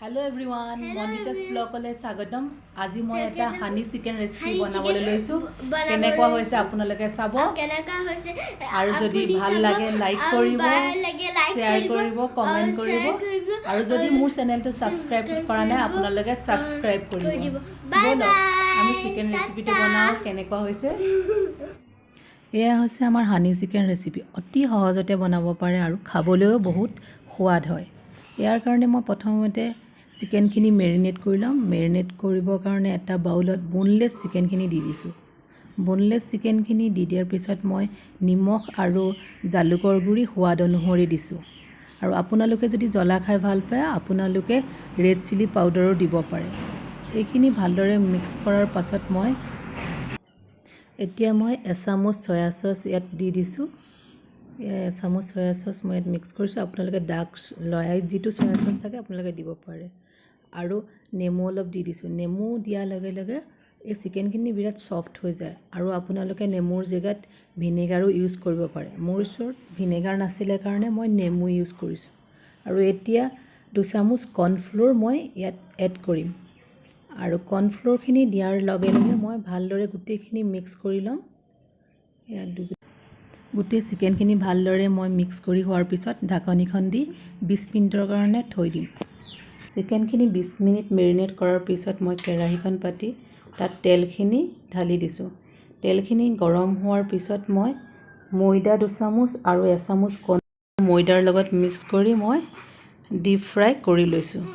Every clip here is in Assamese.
हेलो एवरीवन मनिकास ब्लॉगले स्वागतम। আজি মই এটা হানি চিকেন ৰেচিপি বনাবলৈ লৈছো। কেনেকুৱা হৈছে আপোনালোকে চাব আৰু যদি ভাল লাগে লাইক কৰিব, শেয়াৰ কৰিব, কমেন্ট কৰিব আৰু যদি মোৰ চেনেলটো সাবস্ক্ৰাইব কৰা নাই আপোনালোকে সাবস্ক্ৰাইব কৰিব। বলো আমি চিকেন ৰেচিপিটো বনাও কেনেকুৱা হৈছে। এয়া হৈছে আমাৰ হানি চিকেন ৰেচিপি। অতি সহজতে বনাব পাৰে আৰু খাবলৈও বহুত সোৱাদ হয়। ইয়াৰ কাৰণে মই প্ৰথমতে চিকেনখিনি মেৰিনেট কৰি লম। মেৰিনেট কৰিবৰ কাৰণে এটা বাউলত বোনলেছ চিকেনখিনি দি দিছোঁ। বোনলেছ চিকেনখিনি দি দিয়াৰ পিছত মই নিমখ আৰু জালুকৰ গুড়ি সোৱাদ অনুসৰি দিছোঁ। আৰু আপোনালোকে যদি জ্বলা খাই ভাল পায় আপোনালোকে ৰেড চিলি পাউডাৰো দিব পাৰে। এইখিনি ভালদৰে মিক্স কৰাৰ পাছত এতিয়া মই এচামুচ সয়া চচ ইয়াত দি দিছোঁ। এচামুচ সয়া চচ মই ইয়াত মিক্স কৰিছোঁ। আপোনালোকে ডাৰ্ক লয়াইট যিটো সয়া চচ থাকে আপোনালোকে দিব পাৰে। আৰু নেমু অলপ দি দিছোঁ। নেমু দিয়াৰ লগে লগে এই চিকেনখিনি বিৰাট সফ্ট হৈ যায় আৰু আপোনালোকে নেমুৰ জেগাত ভিনেগাৰো ইউজ কৰিব পাৰে। মোৰ ওচৰত ভিনেগাৰ নাছিলে কাৰণে মই নেমু ইউজ কৰিছোঁ। আৰু এতিয়া 2 চামুচ কৰ্ণফ্লোৰ মই ইয়াত এড কৰিম আৰু কৰ্ণফ্লোৰখিনি দিয়াৰ লগে লগে মই ভালদৰে গোটেইখিনি মিক্স কৰি ল'ম। গোটেই চিকেনখিনি ভালদৰে মই মিক্স কৰি হোৱাৰ পিছত ঢাকনিখন দি 20 মিনিটৰ কাৰণে থৈ দিম। চিকেনখিনি 20 মিনিট মেৰিনেট কৰাৰ পিছত মই কেৰাহীখন পাতি তাত তেলখিনি ঢালি দিছোঁ। তেলখিনি গৰম হোৱাৰ পিছত মই ময়দা 2 চামুচ আৰু 1 চামুচ ময়দাৰ লগত মিক্স কৰি মই ডিপ ফ্ৰাই কৰি লৈছোঁ।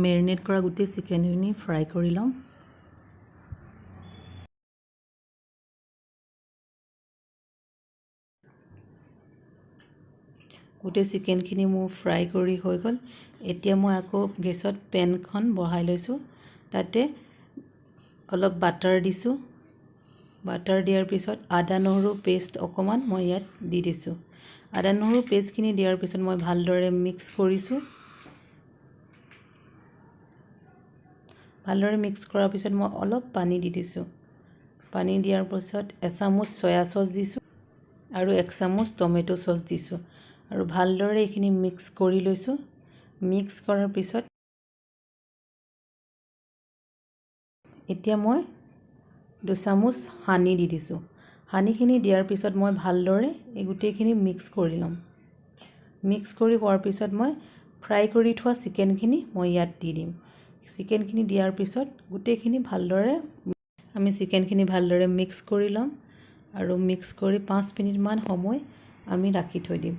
মেৰিনেট কৰা গোটেই চিকেনখিনি ফ্ৰাই কৰি ল'ম। গোটেই চিকেনখিনি মোৰ ফ্ৰাই কৰি হৈ গ'ল। এতিয়া মই আকৌ গেছত পেনখন বহাই লৈছোঁ। তাতে অলপ বাটাৰ দিছোঁ। বাটাৰ দিয়াৰ পিছত আদা নহৰু পেষ্ট অকণমান মই ইয়াত দি দিছোঁ। আদা নহৰু পেষ্টখিনি দিয়াৰ পিছত মই ভালদৰে মিক্স কৰিছোঁ। ভালদৰে মিক্স কৰাৰ পিছত মই অলপ পানী দি দিছোঁ। পানী দিয়াৰ পিছত 1 চামুচ সয়া চচ দিছোঁ আৰু 1 চামুচ টমেটো চচ দিছোঁ আৰু ভালদৰে এইখিনি মিক্স কৰি লৈছোঁ। মিক্স কৰাৰ পিছত এতিয়া মই 2 চামুচ হানি দি দিছোঁ। হানিখিনি দিয়াৰ পিছত মই ভালদৰে এই গোটেইখিনি মিক্স কৰি ল'ম। মিক্স কৰি হোৱাৰ পিছত মই ফ্ৰাই কৰি থোৱা চিকেনখিনি মই ইয়াত দি দিম। চিকেনখিনি দিয়াৰ পিছত গোটেইখিনি ভালদৰে চিকেনখিনি ভালদৰে মিক্স কৰি ল'ম আৰু মিক্স কৰি 5 মিনিটমান সময় আমি ৰাখি থৈ দিম।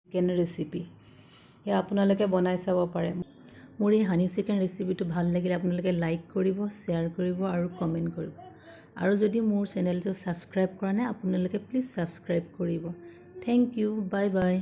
চিকেন ৰেচিপি এয়া আপোনালোকে বনাই চাব পাৰে। মোৰ এই হানি চিকেন ৰেচিপিটো ভাল লাগিলে আপোনালোকে লাইক কৰিব, শ্বেয়াৰ কৰিব আৰু কমেণ্ট কৰিব। আৰু যদি মোৰ চেনেলটো ছাবস্ক্ৰাইব কৰা নাই আপোনালোকে প্লিজ ছাবস্ক্ৰাইব কৰিব। Thank you. Bye by.